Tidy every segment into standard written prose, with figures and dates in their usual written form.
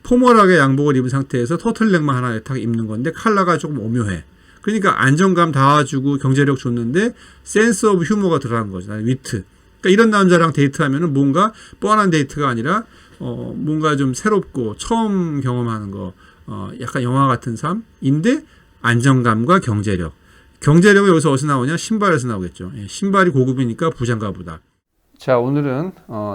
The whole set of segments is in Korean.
포멀하게 양복을 입은 상태에서 터틀넥만 하나 딱 입는 건데 컬러가 조금 오묘해. 그러니까 안정감 다 주고 경제력 줬는데 센스 오브 휴머가 들어간 거죠. 위트. 그러니까 이런 남자랑 데이트하면은 뭔가 뻔한 데이트가 아니라 뭔가 좀 새롭고 처음 경험하는 거, 약간 영화 같은 삶인데 안정감과 경제력. 경제력은 여기서 어디서 나오냐? 신발에서 나오겠죠. 예, 신발이 고급이니까 부자인가 보다. 자, 오늘은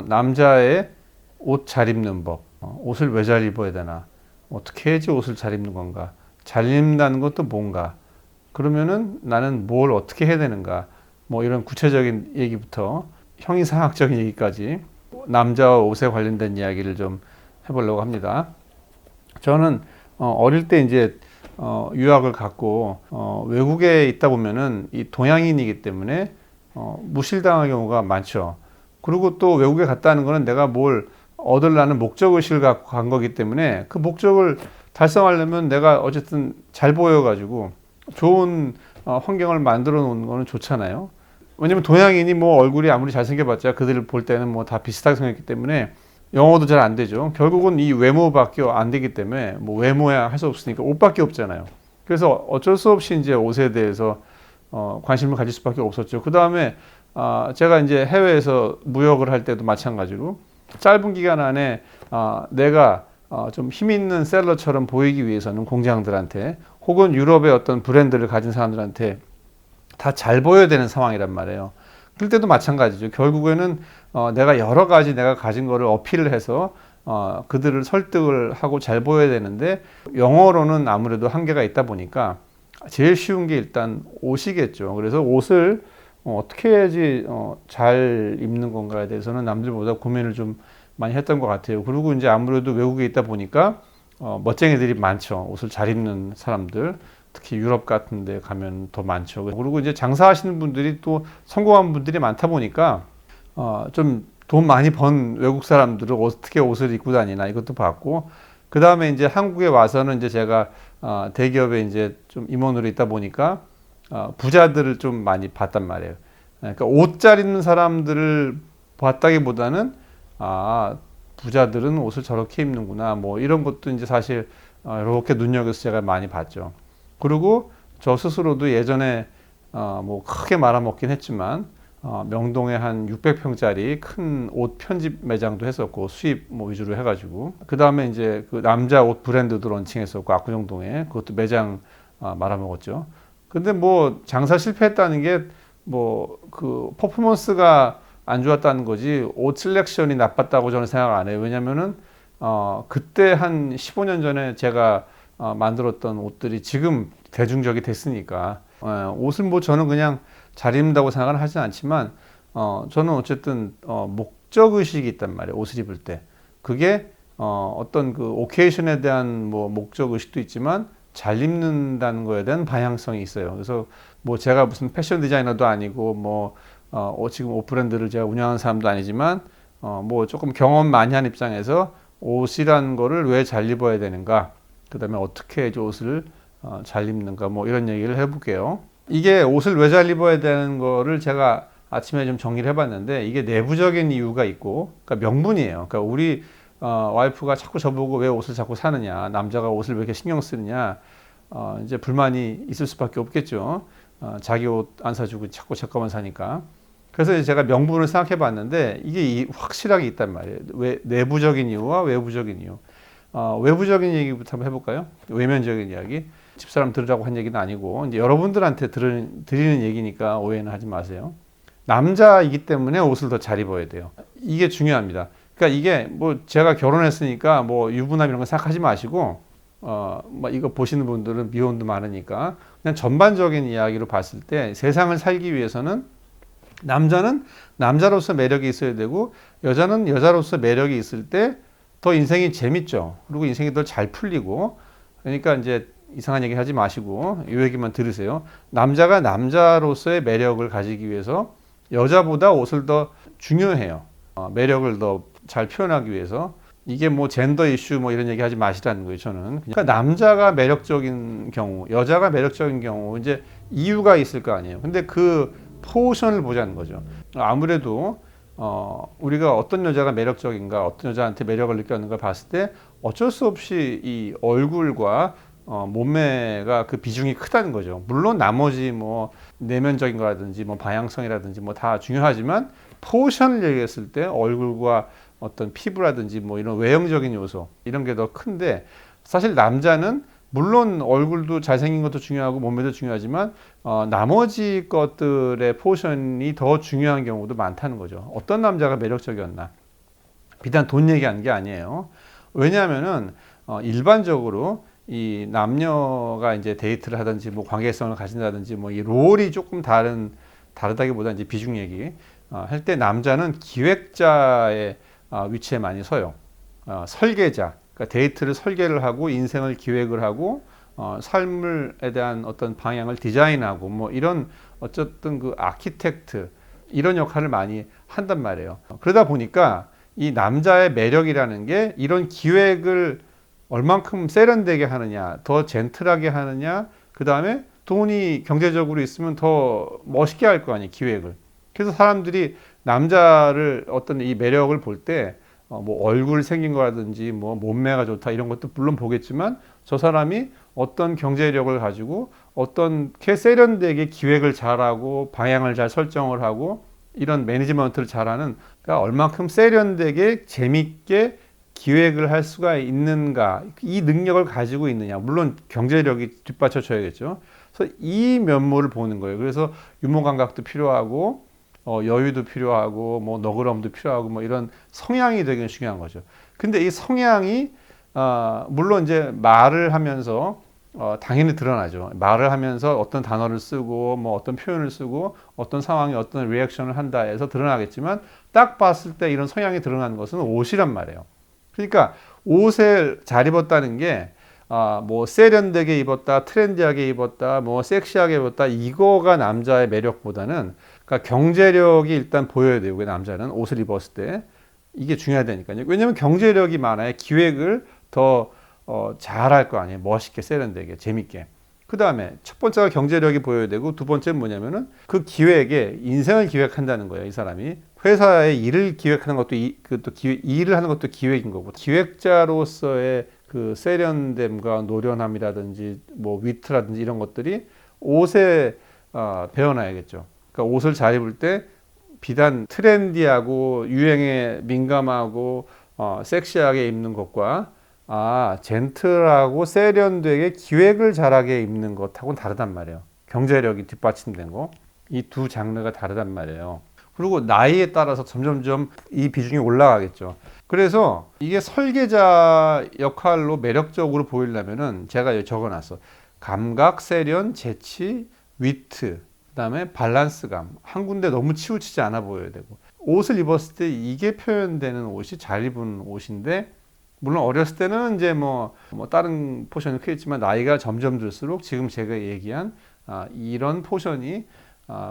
남자의 옷 잘 입는 법. 옷을 왜 잘 입어야 되나? 어떻게 해야지 옷을 잘 입는 건가? 잘 입는다는 것도 뭔가? 그러면은 나는 뭘 어떻게 해야 되는가? 뭐 이런 구체적인 얘기부터 형이상학적인 얘기까지 남자와 옷에 관련된 이야기를 좀 해보려고 합니다. 저는 어릴 때 이제 유학을 갔고 외국에 있다 보면은 이 동양인이기 때문에 무실당할 경우가 많죠. 그리고 또 외국에 갔다는 거는 내가 뭘 얻으려는 목적의식을 갖고 간 거기 때문에 그 목적을 달성하려면 내가 어쨌든 잘 보여가지고 좋은 환경을 만들어 놓는 거는 좋잖아요. 왜냐면 동양인이 뭐 얼굴이 아무리 잘생겨봤자 그들을 볼 때는 뭐 다 비슷하게 생겼기 때문에 영어도 잘 안 되죠. 결국은 이 외모밖에 안 되기 때문에 뭐 외모야 할 수 없으니까 옷밖에 없잖아요. 그래서 어쩔 수 없이 이제 옷에 대해서 관심을 가질 수밖에 없었죠. 그 다음에 제가 이제 해외에서 무역을 할 때도 마찬가지로 짧은 기간 안에 내가 좀 힘 있는 셀러처럼 보이기 위해서는 공장들한테 혹은 유럽의 어떤 브랜드를 가진 사람들한테 다 잘 보여야 되는 상황이란 말이에요. 그럴 때도 마찬가지죠. 결국에는 내가 여러 가지 내가 가진 거를 어필을 해서 그들을 설득을 하고 잘 보여야 되는데 영어로는 아무래도 한계가 있다 보니까 제일 쉬운 게 일단 옷이겠죠. 그래서 옷을 어떻게 해야지 잘 입는 건가에 대해서는 남들보다 고민을 좀 많이 했던 것 같아요. 그리고 이제 아무래도 외국에 있다 보니까 멋쟁이들이 많죠. 옷을 잘 입는 사람들. 특히 유럽 같은 데 가면 더 많죠. 그리고 이제 장사하시는 분들이 또 성공한 분들이 많다 보니까 좀 돈 많이 번 외국 사람들은 어떻게 옷을 입고 다니나 이것도 봤고, 그 다음에 이제 한국에 와서는 이제 제가 대기업에 이제 좀 임원으로 있다 보니까 부자들을 좀 많이 봤단 말이에요. 그러니까 옷 잘 입는 사람들을 봤다기보다는 부자들은 옷을 저렇게 입는구나 뭐 이런 것도 이제 사실 이렇게 눈여겨서 제가 많이 봤죠. 그리고 저 스스로도 예전에 뭐 크게 말아먹긴 했지만 명동에 한 600평짜리 큰 옷 편집 매장도 했었고 수입 뭐 위주로 해가지고 그 다음에 이제 그 남자 옷 브랜드도 런칭했었고 압구정동에 그것도 매장 말아먹었죠. 근데 뭐 장사 실패했다는 게 뭐 그 퍼포먼스가 안 좋았다는 거지 옷 셀렉션이 나빴다고 저는 생각 안 해요. 왜냐면은 그때 한 15년 전에 제가 만들었던 옷들이 지금 대중적이 됐으니까 옷을 뭐 저는 그냥 잘 입는다고 생각은 하진 않지만 저는 어쨌든 목적의식이 있단 말이에요. 옷을 입을 때 그게 어떤 그 오케이션에 대한 뭐 목적의식도 있지만 잘 입는다는 거에 대한 방향성이 있어요. 그래서 뭐 제가 무슨 패션 디자이너도 아니고 뭐 지금 옷 브랜드를 제가 운영하는 사람도 아니지만 뭐 조금 경험 많이 한 입장에서 옷이란 거를 왜 잘 입어야 되는가, 그 다음에 어떻게 옷을 잘 입는가 뭐 이런 얘기를 해볼게요. 이게 옷을 왜 잘 입어야 되는 거를 제가 아침에 좀 정리를 해봤는데 이게 내부적인 이유가 있고 그러니까 명분이에요. 그러니까 우리 와이프가 자꾸 저보고 왜 옷을 자꾸 사느냐, 남자가 옷을 왜 이렇게 신경 쓰느냐 이제 불만이 있을 수밖에 없겠죠. 자기 옷 안 사주고 자꾸 제 것만 사니까. 그래서 이제 제가 명분을 생각해 봤는데 이게 확실하게 있단 말이에요. 왜 내부적인 이유와 외부적인 이유. 외부적인 얘기부터 한번 해볼까요? 외면적인 이야기. 집사람 들으라고 한 얘기는 아니고 이제 여러분들한테 드리는 얘기니까 오해는 하지 마세요. 남자이기 때문에 옷을 더 잘 입어야 돼요. 이게 중요합니다. 그러니까 이게 뭐 제가 결혼했으니까 뭐 유부남 이런 거 생각하지 마시고 뭐 이거 보시는 분들은 미혼도 많으니까 그냥 전반적인 이야기로 봤을 때 세상을 살기 위해서는 남자는 남자로서 매력이 있어야 되고 여자는 여자로서 매력이 있을 때 더 인생이 재밌죠. 그리고 인생이 더 잘 풀리고. 그러니까 이제 이상한 얘기 하지 마시고 이 얘기만 들으세요. 남자가 남자로서의 매력을 가지기 위해서 여자보다 옷을 더 중요해요. 매력을 더 잘 표현하기 위해서. 이게 뭐 젠더 이슈 뭐 이런 얘기 하지 마시라는 거예요, 저는. 그러니까 남자가 매력적인 경우, 여자가 매력적인 경우 이제 이유가 있을 거 아니에요. 근데 그 포션을 보자는 거죠. 아무래도 우리가 어떤 여자가 매력적인가, 어떤 여자한테 매력을 느꼈는가 봤을 때 어쩔 수 없이 이 얼굴과 몸매가 그 비중이 크다는 거죠. 물론 나머지 뭐 내면적인 거라든지 뭐 방향성이라든지 뭐 다 중요하지만 포션을 얘기했을 때 얼굴과 어떤 피부라든지 뭐 이런 외형적인 요소 이런 게 더 큰데 사실 남자는 물론 얼굴도 잘생긴 것도 중요하고 몸매도 중요하지만 나머지 것들의 포션이 더 중요한 경우도 많다는 거죠. 어떤 남자가 매력적이었나? 비단 돈 얘기하는 게 아니에요. 왜냐하면은 일반적으로 이 남녀가 이제 데이트를 하든지 뭐 관계성을 가진다든지 뭐 이 롤이 조금 다르다기보다 이제 비중 얘기 할 때 남자는 기획자의 위치에 많이 서요. 설계자. 그러니까 데이트를 설계를 하고 인생을 기획을 하고 삶에 대한 어떤 방향을 디자인하고 뭐 이런 어쨌든 그 아키텍트 이런 역할을 많이 한단 말이에요. 그러다 보니까 이 남자의 매력이라는 게 이런 기획을 얼만큼 세련되게 하느냐, 더 젠틀하게 하느냐, 그 다음에 돈이 경제적으로 있으면 더 멋있게 할 거 아니에요, 기획을. 그래서 사람들이 남자를 어떤 이 매력을 볼 때 뭐 얼굴 생긴 거라든지 뭐 몸매가 좋다 이런 것도 물론 보겠지만 저 사람이 어떤 경제력을 가지고 어떻게 세련되게 기획을 잘하고 방향을 잘 설정을 하고 이런 매니지먼트를 잘하는 그러니까 얼만큼 세련되게 재밌게 기획을 할 수가 있는가 이 능력을 가지고 있느냐 물론 경제력이 뒷받쳐 줘야겠죠. 그래서 이 면모를 보는 거예요. 그래서 유머 감각도 필요하고 여유도 필요하고 뭐 너그럼도 필요하고 뭐 이런 성향이 되게 중요한 거죠. 근데 이 성향이 물론 이제 말을 하면서 당연히 드러나죠. 말을 하면서 어떤 단어를 쓰고 뭐 어떤 표현을 쓰고 어떤 상황에 어떤 리액션을 한다 해서 드러나겠지만 딱 봤을 때 이런 성향이 드러나는 것은 옷이란 말이에요. 그러니까 옷을 잘 입었다는 게 뭐 세련되게 입었다, 트렌디하게 입었다, 뭐 섹시하게 입었다 이거가 남자의 매력보다는 그러니까 경제력이 일단 보여야 돼요. 그 남자는 옷을 입었을 때 이게 중요하다니까요. 왜냐하면 경제력이 많아야 기획을 더 잘할 거 아니에요. 멋있게 세련되게 재밌게. 그 다음에 첫 번째가 경제력이 보여야 되고 두 번째는 뭐냐면은 그 기획에 인생을 기획한다는 거예요. 이 사람이 회사의 일을 기획하는 것도 일을 하는 것도 기획인 거고 기획자로서의 그 세련됨과 노련함이라든지 뭐 위트라든지 이런 것들이 옷에 배워놔야겠죠. 그러니까 옷을 잘 입을 때 비단 트렌디하고 유행에 민감하고 섹시하게 입는 것과 젠틀하고 세련되게 기획을 잘하게 입는 것하고는 다르단 말이에요. 경제력이 뒷받침된 거. 이 두 장르가 다르단 말이에요. 그리고 나이에 따라서 점점점 이 비중이 올라가겠죠. 그래서 이게 설계자 역할로 매력적으로 보이려면은 제가 여기 적어놨어. 감각, 세련, 재치, 위트, 그 다음에 밸런스감. 한 군데 너무 치우치지 않아 보여야 되고. 옷을 입었을 때 이게 표현되는 옷이 잘 입은 옷인데 물론 어렸을 때는 이제 뭐 다른 포션이 크겠지만 나이가 점점 들수록 지금 제가 얘기한 이런 포션이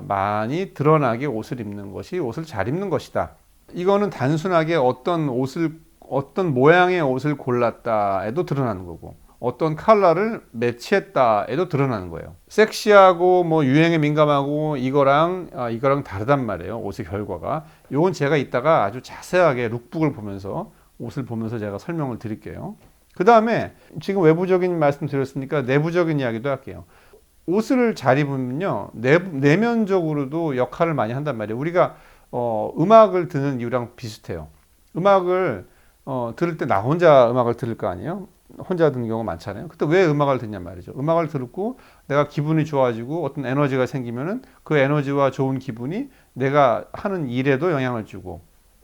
많이 드러나게 옷을 입는 것이 옷을 잘 입는 것이다. 이거는 단순하게 어떤 모양의 옷을 골랐다에도 드러나는 거고 어떤 컬러를 매치했다에도 드러나는 거예요. 섹시하고 뭐 유행에 민감하고 이거랑 다르단 말이에요. 옷의 결과가. 이건 제가 이따가 아주 자세하게 룩북을 보면서 옷을 보면서 제가 설명을 드릴게요. 그 다음에 지금 외부적인 말씀 드렸으니까 내부적인 이야기도 할게요. 옷을 잘 입으면요 내면적으로도 역할을 많이 한단 말이에요. 우리가 음악을 듣는 이유랑 비슷해요. 음악을 들을 때 나 혼자 음악을 들을 거 아니에요. 혼자 듣는 경우가 많잖아요. 그때 왜 음악을 듣냔 말이죠. 음악을 듣고 내가 기분이 좋아지고 어떤 에너지가 생기면은 그 에너지와 좋은 기분이 내가 하는 일에도 영향을 주고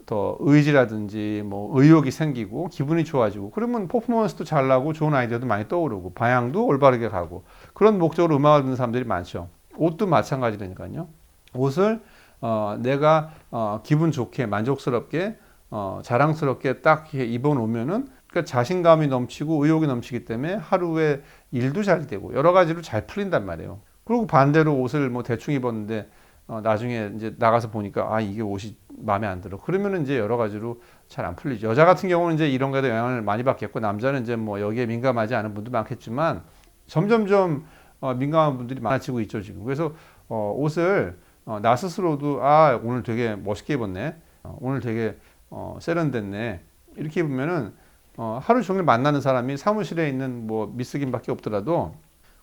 더 의지라든지 뭐 의욕이 생기고 기분이 좋아지고 그러면 퍼포먼스도 잘 나고 좋은 아이디어도 많이 떠오르고 방향도 올바르게 가고 그런 목적으로 음악을 듣는 사람들이 많죠. 옷도 마찬가지라니까요. 옷을 내가 기분 좋게 만족스럽게 자랑스럽게 딱 입어 놓으면은 그러니까 자신감이 넘치고 의욕이 넘치기 때문에 하루에 일도 잘 되고 여러 가지로 잘 풀린단 말이에요. 그리고 반대로 옷을 뭐 대충 입었는데 나중에 이제 나가서 보니까 이게 옷이 마음에 안 들어. 그러면은 이제 여러 가지로 잘 안 풀리죠. 여자 같은 경우는 이제 이런 거에도 영향을 많이 받겠고 남자는 이제 뭐 여기에 민감하지 않은 분도 많겠지만 점점점 민감한 분들이 많아지고 있죠 지금. 그래서 옷을 나 스스로도 오늘 되게 멋있게 입었네. 오늘 되게 세련됐네. 이렇게 보면은 하루 종일 만나는 사람이 사무실에 있는 뭐 미스김밖에 없더라도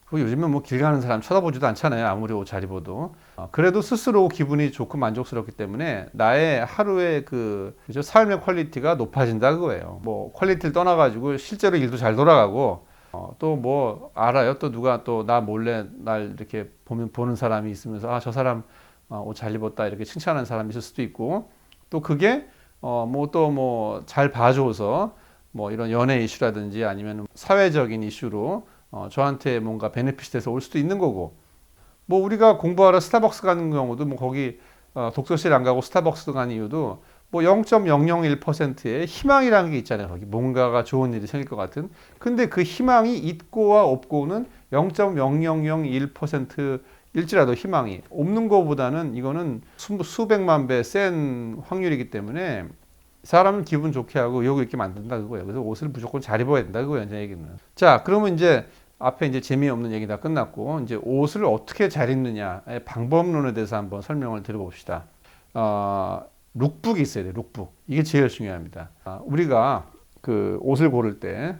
그 요즘은 뭐 길 가는 사람 쳐다보지도 않잖아요. 아무리 옷 잘 입어도. 그래도 스스로 기분이 좋고 만족스럽기 때문에 나의 하루의 그죠? 삶의 퀄리티가 높아진다 그거예요. 뭐 퀄리티를 떠나가지고 실제로 일도 잘 돌아가고 또 뭐 알아요. 또 누가 또 나 몰래 날 이렇게 보는 사람이 있으면서 아, 저 사람 옷 잘 입었다 이렇게 칭찬하는 사람이 있을 수도 있고 또 그게 뭐 또 뭐 잘 봐줘서 뭐 이런 연애 이슈라든지 아니면 사회적인 이슈로 저한테 뭔가 베네핏이 돼서 올 수도 있는 거고 뭐 우리가 공부하러 스타벅스 가는 경우도 뭐 거기 독서실 안 가고 스타벅스 가는 이유도 뭐 0.001%의 희망이라는 게 있잖아요. 거기 뭔가가 좋은 일이 생길 것 같은. 근데 그 희망이 있고와 없고는 0.0001%일지라도 희망이 없는 것보다는 이거는 수백만 배 센 확률이기 때문에 사람을 기분 좋게 하고 의욕 있게 만든다 그거예요. 그래서 옷을 무조건 잘 입어야 된다 그거예요. 제 얘기는. 자, 그러면 이제 앞에 이제 재미없는 얘기 다 끝났고 이제 옷을 어떻게 잘 입느냐의 방법론에 대해서 한번 설명을 드려봅시다. 룩북이 있어야 돼요. 룩북. 이게 제일 중요합니다. 우리가 그 옷을 고를 때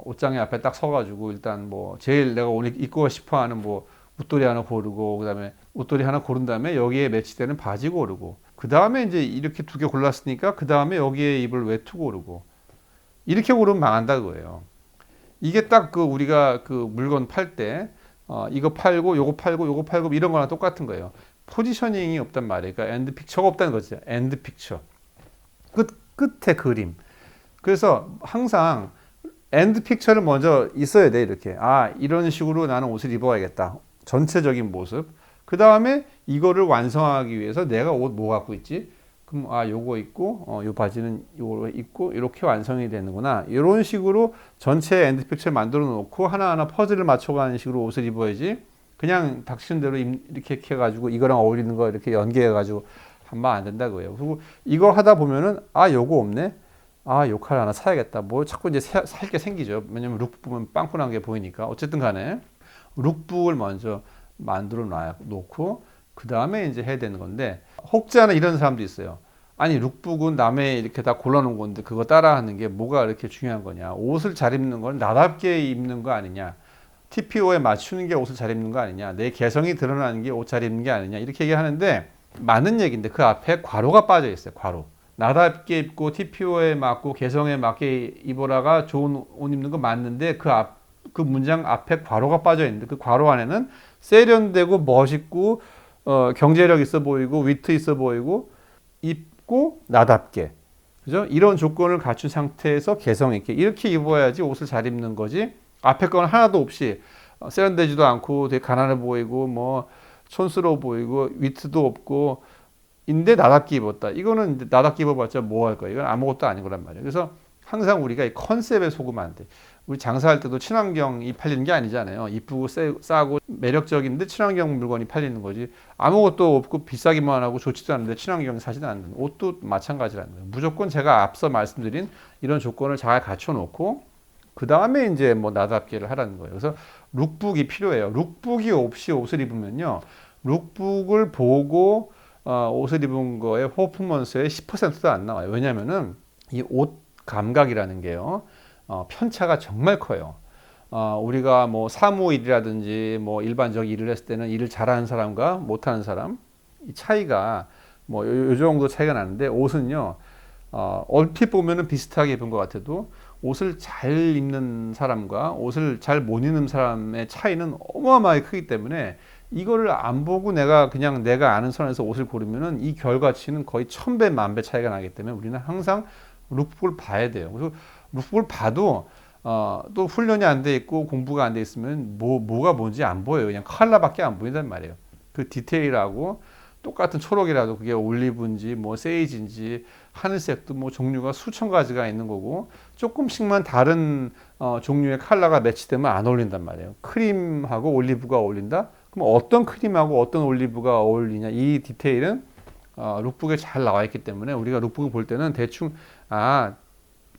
옷장에 앞에 딱 서가지고 일단 뭐 제일 내가 오늘 입고 싶어하는 뭐 옷도리 하나 고르고 그다음에 옷도리 하나 고른 다음에 여기에 매치되는 바지 고르고 그 다음에 이제 이렇게 두 개 골랐으니까 그 다음에 여기에 입을 외투 고르고 이렇게 고르면 망한다 그거예요. 이게 딱 그 우리가 그 물건 팔 때 이거 팔고 요거 팔고 요거 팔고 이런 거랑 똑같은 거예요. 포지셔닝이 없단 말이에요. 그러니까 엔드 픽처가 없다는 거죠. 엔드 픽처. 끝에 그림. 그래서 항상 엔드 픽처를 먼저 있어야 돼. 이렇게. 아, 이런 식으로 나는 옷을 입어야겠다. 전체적인 모습. 그 다음에 이거를 완성하기 위해서 내가 옷 뭐 갖고 있지? 그럼 요거 입고 요 바지는 요거 입고 이렇게 완성이 되는구나. 이런 식으로 전체 엔드 픽처를 만들어 놓고 하나하나 퍼즐을 맞춰가는 식으로 옷을 입어야지. 그냥 닥치는 대로 이렇게 해가지고 이거랑 어울리는 거 이렇게 연계해가지고 하면 안 된다고요. 그리고 이거 하다 보면은 요거 없네. 요 칼 하나 사야겠다. 뭐 자꾸 이제 살 게 생기죠. 왜냐면 룩북 보면 빵꾸난 게 보이니까. 어쨌든 간에 룩북을 먼저 만들어 놓고 그 다음에 이제 해야 되는 건데 혹지 하나 이런 사람도 있어요. 아니 룩북은 남의 이렇게 다 골라놓은 건데 그거 따라하는 게 뭐가 이렇게 중요한 거냐. 옷을 잘 입는 건 나답게 입는 거 아니냐. TPO에 맞추는 게 옷을 잘 입는 거 아니냐. 내 개성이 드러나는 게 옷 잘 입는 게 아니냐. 이렇게 얘기하는데 맞는 얘기인데 그 앞에 괄호가 빠져 있어요. 괄호. 나답게 입고 TPO에 맞고 개성에 맞게 입어라가 좋은 옷 입는 거 맞는데 그 문장 앞에 괄호가 빠져 있는데 그 괄호 안에는 세련되고 멋있고 경제력 있어 보이고 위트 있어 보이고 입고 나답게 그죠? 이런 조건을 갖춘 상태에서 개성 있게 이렇게 입어야지 옷을 잘 입는 거지. 앞에 건 하나도 없이 세련되지도 않고 되게 가난해 보이고 뭐 촌스러워 보이고 위트도 없고 인데 나답게 입었다. 이거는 나답게 입어봤자 뭐 할 거야? 이건 아무것도 아닌 거란 말이에요. 그래서 항상 우리가 이 컨셉에 속으면 안 돼. 우리 장사할 때도 친환경이 팔리는 게 아니잖아요. 이쁘고 싸고 매력적인데 친환경 물건이 팔리는 거지. 아무것도 없고 비싸기만 하고 좋지도 않은데 친환경 사지도 않는 옷도 마찬가지라는 거예요. 무조건 제가 앞서 말씀드린 이런 조건을 잘 갖춰놓고 그 다음에 이제 뭐 나답게를 하라는 거예요. 그래서 룩북이 필요해요. 룩북이 없이 옷을 입으면요. 룩북을 보고 옷을 입은 거에 퍼포먼스의 10%도 안 나와요. 왜냐면은 이 옷 감각이라는 게요. 편차가 정말 커요. 우리가 뭐 사무일이라든지 뭐 일반적 일을 했을 때는 일을 잘하는 사람과 못하는 사람 이 차이가 뭐 요 정도 차이가 나는데 옷은요. 얼핏 보면은 비슷하게 입은 것 같아도 옷을 잘 입는 사람과 옷을 잘 못 입는 사람의 차이는 어마어마하게 크기 때문에 이거를 안 보고 그냥 내가 아는 선에서 옷을 고르면은 이 결과치는 거의 1000배, 10,000배 차이가 나기 때문에 우리는 항상 룩북을 봐야 돼요. 그래서 룩북을 봐도 또 훈련이 안 돼 있고 공부가 안 돼 있으면 뭐가 뭔지 안 보여요. 그냥 컬러밖에 안 보인단 말이에요. 그 디테일하고 똑같은 초록이라도 그게 올리브인지 뭐 세이지인지 하늘색도 뭐 종류가 수천 가지가 있는 거고 조금씩만 다른 종류의 컬러가 매치되면 안 어울린단 말이에요. 크림하고 올리브가 어울린다? 그럼 어떤 크림하고 어떤 올리브가 어울리냐 이 디테일은 룩북에 잘 나와 있기 때문에 우리가 룩북을 볼 때는 대충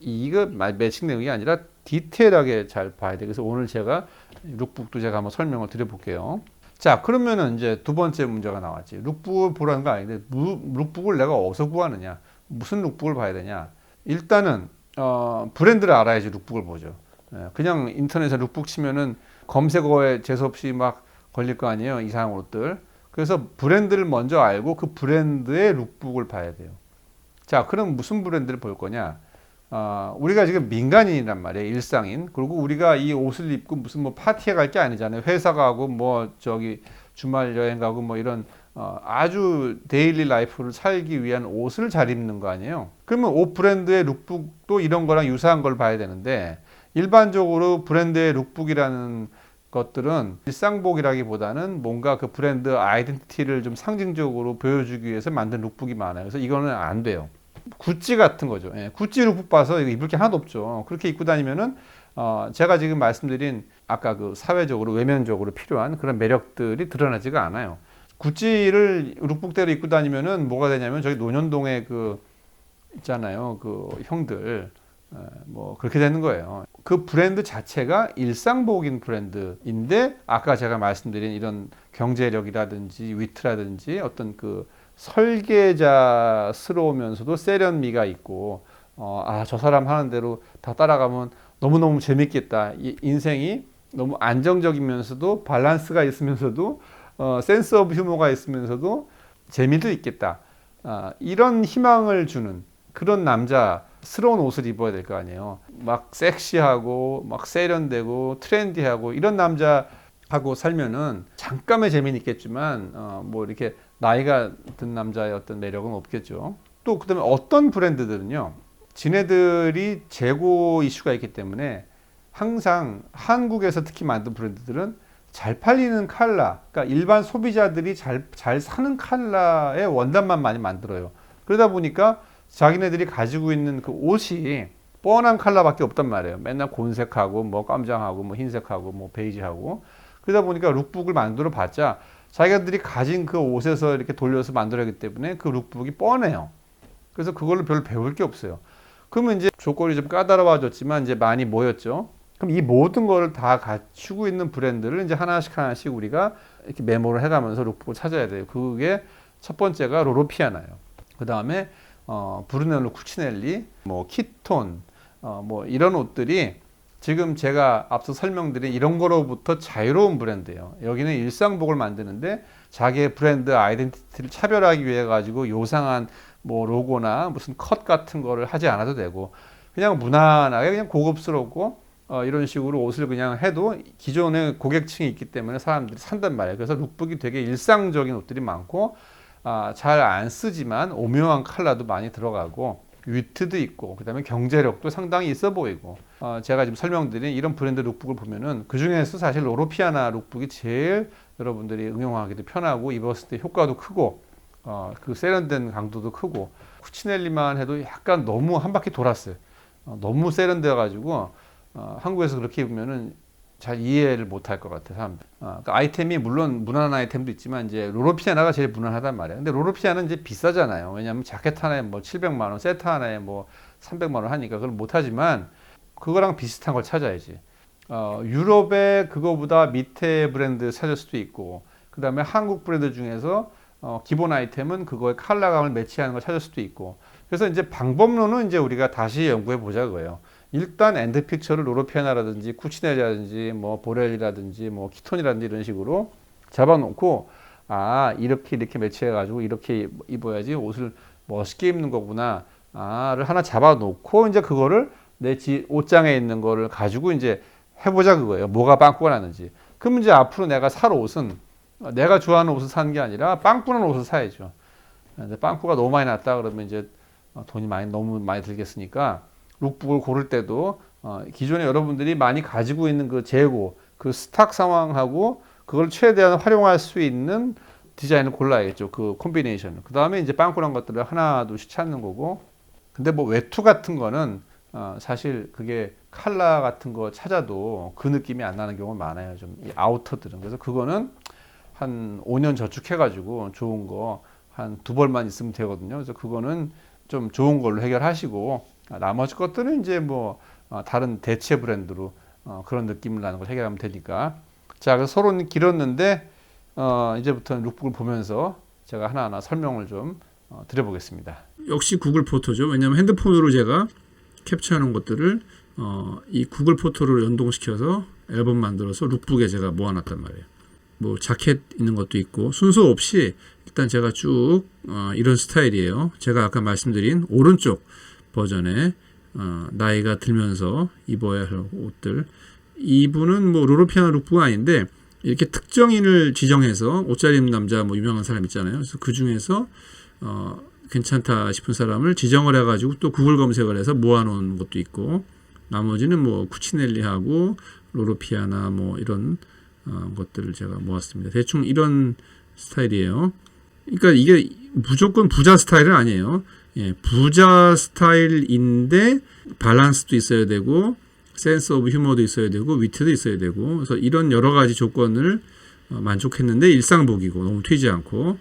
이거 매칭 내용이 아니라 디테일하게 잘 봐야 돼. 그래서 오늘 제가 룩북도 제가 한번 설명을 드려볼게요. 자, 그러면은 이제 두 번째 문제가 나왔지. 룩북을 보라는 거 아닌데, 룩북을 내가 어디서 구하느냐? 무슨 룩북을 봐야 되냐? 일단은, 브랜드를 알아야지 룩북을 보죠. 예, 그냥 인터넷에 룩북 치면은 검색어에 재수없이 막 걸릴 거 아니에요? 이상한 옷들. 그래서 브랜드를 먼저 알고 그 브랜드의 룩북을 봐야 돼요. 자, 그럼 무슨 브랜드를 볼 거냐? 우리가 지금 민간인이란 말이에요. 일상인. 그리고 우리가 이 옷을 입고 무슨 뭐 파티에 갈 게 아니잖아요. 회사 가고 뭐 저기 주말 여행 가고 뭐 이런 아주 데일리 라이프를 살기 위한 옷을 잘 입는 거 아니에요. 그러면 옷 브랜드의 룩북도 이런 거랑 유사한 걸 봐야 되는데 일반적으로 브랜드의 룩북이라는 것들은 일상복이라기보다는 뭔가 그 브랜드 아이덴티티를 좀 상징적으로 보여주기 위해서 만든 룩북이 많아요. 그래서 이거는 안 돼요. 구찌 같은 거죠. 예, 구찌 룩북 봐서 이거 입을 게 하나도 없죠. 그렇게 입고 다니면은 제가 지금 말씀드린 아까 그 사회적으로 외면적으로 필요한 그런 매력들이 드러나지가 않아요. 구찌를 룩북대로 입고 다니면은 뭐가 되냐면 저기 논현동에 그 있잖아요. 그 형들 뭐 그렇게 되는 거예요. 그 브랜드 자체가 일상복인 브랜드인데 아까 제가 말씀드린 이런 경제력이라든지 위트라든지 어떤 그 설계자스러우면서도 세련미가 있고 저 사람 하는 대로 다 따라가면 너무너무 재밌겠다. 이 인생이 너무 안정적이면서도 밸런스가 있으면서도 센스 오브 휴머가 있으면서도 재미도 있겠다. 이런 희망을 주는 그런 남자스러운 옷을 입어야 될 거 아니에요. 막 섹시하고 막 세련되고 트렌디하고 이런 남자하고 살면은 잠깐의 재미는 있겠지만 뭐 이렇게 나이가 든 남자의 어떤 매력은 없겠죠. 또 그다음에 어떤 브랜드들은요. 지네들이 재고 이슈가 있기 때문에 항상 한국에서 특히 만든 브랜드들은 잘 팔리는 컬러, 그러니까 일반 소비자들이 잘 사는 컬러의 원단만 많이 만들어요. 그러다 보니까 자기네들이 가지고 있는 그 옷이 뻔한 컬러밖에 없단 말이에요. 맨날 곤색하고 뭐 깜장하고 뭐 흰색하고 뭐 베이지하고 그러다 보니까 룩북을 만들어 봤자 자기들이 가진 그 옷에서 이렇게 돌려서 만들어야하기 때문에 그 룩북이 뻔해요. 그래서 그걸로 별로 배울 게 없어요. 그러면 이제 조건이 좀 까다로워졌지만 이제 많이 모였죠. 그럼 이 모든 거를 다 갖추고 있는 브랜드를 이제 하나씩 우리가 이렇게 메모를 해가면서 룩북을 찾아야 돼요. 그게 첫 번째가 로로피아나예요. 그 다음에 브루넬로 쿠치넬리, 뭐 키톤, 뭐 이런 옷들이 지금 제가 앞서 설명드린 이런 거로부터 자유로운 브랜드예요. 여기는 일상복을 만드는데 자기의 브랜드 아이덴티티를 차별하기 위해 가지고 요상한 뭐 로고나 무슨 컷 같은 거를 하지 않아도 되고 그냥 무난하게 그냥 고급스럽고 이런 식으로 옷을 그냥 해도 기존에 고객층이 있기 때문에 사람들이 산단 말이에요. 그래서 룩북이 되게 일상적인 옷들이 많고 잘 안 쓰지만 오묘한 컬러도 많이 들어가고 위트도 있고 그다음에 경제력도 상당히 있어 보이고 제가 지금 설명드린 이런 브랜드 룩북을 보면은 그 중에서 사실 로로피아나 룩북이 제일 여러분들이 응용하기도 편하고 입었을 때 효과도 크고 그 세련된 강도도 크고 쿠치넬리만 해도 약간 너무 한 바퀴 돌았어요. 너무 세련돼 가지고 한국에서 그렇게 입으면은 잘 이해를 못할 것 같아요, 사람들. 그러니까 아이템이 물론 무난한 아이템도 있지만 이제 로로피아나가 제일 무난하단 말이에요. 근데 로로피아는 이제 비싸잖아요. 왜냐하면 자켓 하나에 뭐 700만 원, 세트 하나에 뭐 300만 원 하니까 그걸 못하지만 그거랑 비슷한 걸 찾아야지. 유럽에 그거보다 밑에 브랜드 찾을 수도 있고, 그 다음에 한국 브랜드 중에서 기본 아이템은 그거의 컬러감을 매치하는 걸 찾을 수도 있고. 그래서 이제 방법론은 이제 우리가 다시 연구해 보자 그거예요. 일단 엔드픽처를 로로피아나라든지 쿠치넬이라든지 뭐 보렐이라든지 뭐 키톤이라든지 이런 식으로 잡아놓고 이렇게 매치해 가지고 이렇게 입어야지 옷을 멋있게 입는 거구나를 하나 잡아놓고 이제 그거를 내 옷장에 있는 거를 가지고 이제 해보자 그거예요. 뭐가 빵꾸가 나는지. 그럼 이제 앞으로 내가 살 옷은 내가 좋아하는 옷을 사는 게 아니라 빵꾸 난 옷을 사야죠. 빵꾸가 너무 많이 났다 그러면 이제 돈이 너무 많이 들겠으니까 룩북을 고를 때도 기존에 여러분들이 많이 가지고 있는 그 재고, 그 스탁 상황하고 그걸 최대한 활용할 수 있는 디자인을 골라야겠죠. 그 콤비네이션을. 그 다음에 이제 빵꾸난 것들을 하나 둘씩 찾는 거고. 근데 뭐 외투 같은 거는 사실 그게 컬러 같은 거 찾아도 그 느낌이 안 나는 경우가 많아요. 좀 이 아우터들은. 그래서 그거는 한 5년 저축해가지고 좋은 거 한 2벌만 있으면 되거든요. 그래서 그거는 좀 좋은 걸로 해결하시고 나머지 것들은 이제 뭐 다른 대체 브랜드로 그런 느낌을 나는 걸 해결하면 되니까. 자, 그래서 서론이 길었는데 이제부터는 룩북을 보면서 제가 하나하나 설명을 좀 드려보겠습니다. 역시 구글 포토죠. 왜냐하면 핸드폰으로 제가 캡처하는 것들을 이 구글 포토로 연동시켜서 앨범 만들어서 룩북에 제가 모아놨단 말이에요. 뭐 자켓 있는 것도 있고 순서 없이 일단 제가 쭉 이런 스타일이에요. 제가 아까 말씀드린 오른쪽 버전의 나이가 들면서 입어야 할 옷들. 이분은 뭐 로로피아노 룩북은 아닌데 이렇게 특정인을 지정해서 옷 잘 입는 남자 뭐 유명한 사람 있잖아요. 그래서 그 중에서 괜찮다 싶은 사람을 지정을 해가지고 또 구글 검색을 해서 모아놓은 것도 있고, 나머지는 뭐 쿠치넬리하고 로로피아나 뭐 이런 것들을 제가 모았습니다. 대충 이런 스타일이에요. 그러니까 이게 무조건 부자 스타일은 아니에요. 예, 부자 스타일인데 밸런스도 있어야 되고 센스 오브 휴머도 있어야 되고 위트도 있어야 되고, 그래서 이런 여러 가지 조건을 만족했는데 일상복이고 너무 튀지 않고,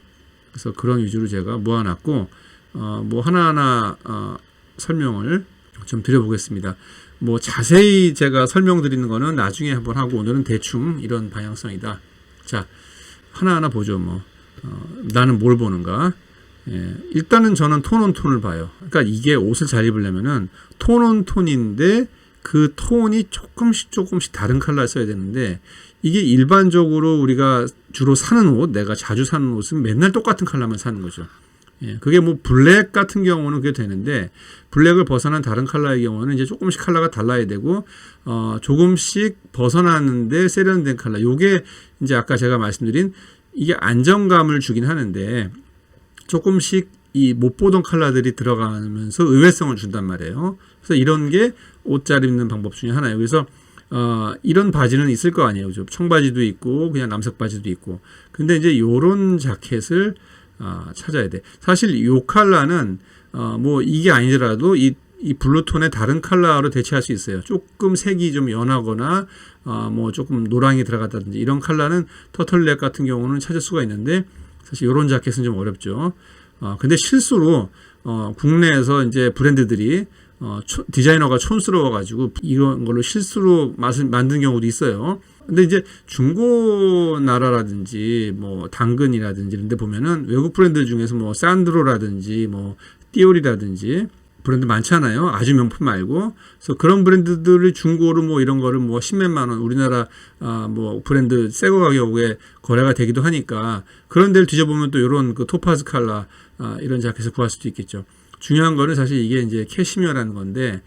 그래서 그런 위주로 제가 모아놨고 뭐 하나하나 설명을 좀 드려보겠습니다. 뭐 자세히 제가 설명드리는 거는 나중에 한번 하고, 오늘은 대충 이런 방향성이다. 자, 하나하나 보죠. 뭐 나는 뭘 보는가. 예, 일단은 저는 톤온톤을 봐요. 그러니까 이게 옷을 잘 입으려면은 톤온톤인데 그 톤이 조금씩 다른 컬러 써야 되는데, 이게 일반적으로 우리가 주로 사는 옷, 내가 자주 사는 옷은 맨날 똑같은 컬러만 사는 거죠. 예, 그게 뭐 블랙 같은 경우는 그게 되는데, 블랙을 벗어난 다른 컬러의 경우는 이제 조금씩 컬러가 달라야 되고, 조금씩 벗어났는데 세련된 컬러. 요게 이제 아까 제가 말씀드린 이게 안정감을 주긴 하는데, 조금씩 이 못 보던 컬러들이 들어가면서 의외성을 준단 말이에요. 그래서 이런 게 옷 잘 입는 방법 중에 하나예요. 그래서 이런 바지는 있을 거 아니에요. 그죠? 청바지도 있고 그냥 남색 바지도 있고. 근데 이제 요런 자켓을 찾아야 돼. 사실 요 컬러는 뭐 이게 아니더라도 이 블루톤의 다른 컬러로 대체할 수 있어요. 조금 색이 좀 연하거나 뭐 조금 노랑이 들어갔다든지 이런 컬러는 터틀넥 같은 경우는 찾을 수가 있는데, 사실 요런 자켓은 좀 어렵죠. 근데 실수로 국내에서 이제 브랜드들이 디자이너가 촌스러워가지고 이런 걸로 실수로 만든 경우도 있어요. 근데 이제 중고 나라라든지 뭐 당근이라든지 이런 데 보면은 외국 브랜드 중에서 뭐 산드로라든지 뭐 띠올이라든지 브랜드 많잖아요. 아주 명품 말고. 그래서 그런 브랜드들을 중고로 뭐 이런 거를 뭐 십몇만 원, 우리나라 뭐 브랜드 새거 가격에 거래가 되기도 하니까, 그런 데를 뒤져보면 또 이런 그 토파즈 컬러 이런 자켓을 구할 수도 있겠죠. 중요한 거는 사실 이게 이제 캐시미어라는 건데,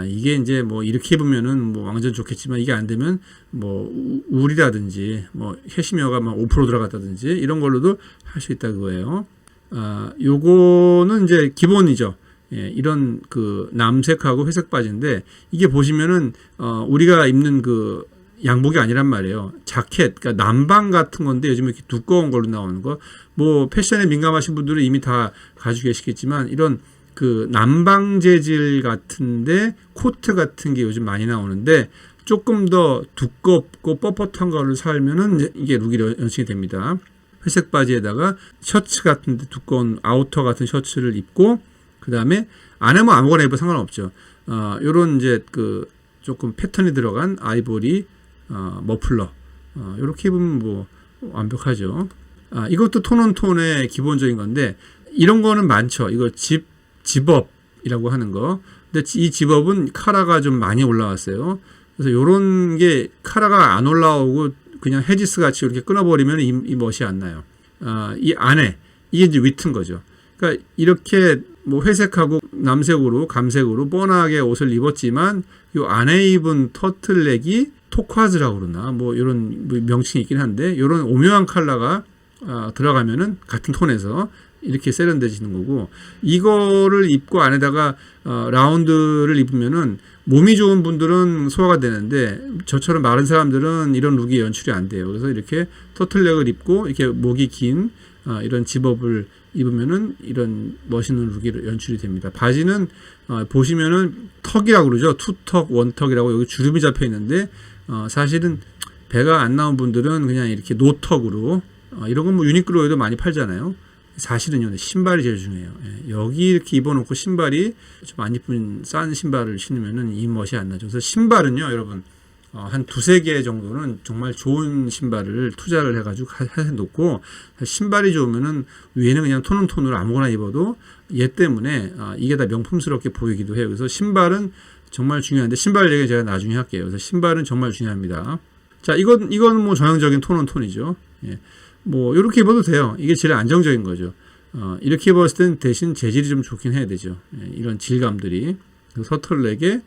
이게 이제 뭐 이렇게 입으면은 뭐 완전 좋겠지만, 이게 안 되면 뭐 울이라든지 뭐 캐시미어가 막 5% 들어갔다든지 이런 걸로도 할 수 있다 그거예요. 요거는 이제 기본이죠. 예, 이런 그 남색하고 회색 바지인데, 이게 보시면은 우리가 입는 그 양복이 아니란 말이에요. 자켓, 그러니까 남방 같은 건데 요즘 이렇게 두꺼운 걸로 나오는 거. 뭐 패션에 민감하신 분들은 이미 다 가지고 계시겠지만, 이런 그 남방 재질 같은데 코트 같은 게 요즘 많이 나오는데, 조금 더 두껍고 뻣뻣한 거를 살면은 이게 룩이 연출이 됩니다. 회색 바지에다가 셔츠 같은데 두꺼운 아우터 같은 셔츠를 입고, 그 다음에 안에 뭐 아무거나 입어도 상관없죠. 요런 이제 그 조금 패턴이 들어간 아이보리 머플러, 요렇게 입으면 뭐 완벽하죠. 이것도 톤온톤의 기본적인 건데, 이런 거는 많죠. 이거 집업이라고 하는 거. 근데 이 집업은 카라가 좀 많이 올라왔어요. 그래서 요런 게 카라가 안 올라오고 그냥 헤지스 같이 이렇게 끊어버리면 이 멋이 안 나요. 이 안에 이게 이제 위트인 거죠. 그러니까 이렇게 뭐 회색하고 남색으로 감색으로 뻔하게 옷을 입었지만, 요 안에 입은 터틀넥이 토콰즈라고 그러나 뭐 이런 명칭이 있긴 한데, 이런 오묘한 컬러가 들어가면은 같은 톤에서 이렇게 세련돼지는 거고, 이거를 입고 안에다가 라운드를 입으면은 몸이 좋은 분들은 소화가 되는데, 저처럼 마른 사람들은 이런 룩이 연출이 안 돼요. 그래서 이렇게 터틀넥을 입고 이렇게 목이 긴 이런 집업을 입으면은 이런 멋있는 룩이 연출이 됩니다. 바지는 보시면은 턱이라고 그러죠. 투턱, 원턱이라고 여기 주름이 잡혀 있는데, 사실은 배가 안 나온 분들은 그냥 이렇게 노턱으로, 이런 건 뭐 유니클로에도 많이 팔잖아요. 사실은요, 신발이 제일 중요해요. 예, 여기 이렇게 입어놓고 신발이 좀 안 이쁜 싼 신발을 신으면은 이 멋이 안 나죠. 그래서 신발은요, 여러분, 한 두세 개 정도는 정말 좋은 신발을 투자를 해가지고 해놓고, 신발이 좋으면은 위에는 그냥 톤온톤으로 아무거나 입어도 얘 때문에 이게 다 명품스럽게 보이기도 해요. 그래서 신발은 정말 중요한데, 신발 얘기 제가 나중에 할게요. 그래서 신발은 정말 중요합니다. 자, 이건 뭐 전형적인 톤온톤이죠. 예. 뭐 이렇게 입어도 돼요. 이게 제일 안정적인 거죠. 이렇게 입었을 땐 대신 재질이 좀 좋긴 해야 되죠. 예, 이런 질감들이. 서털넥의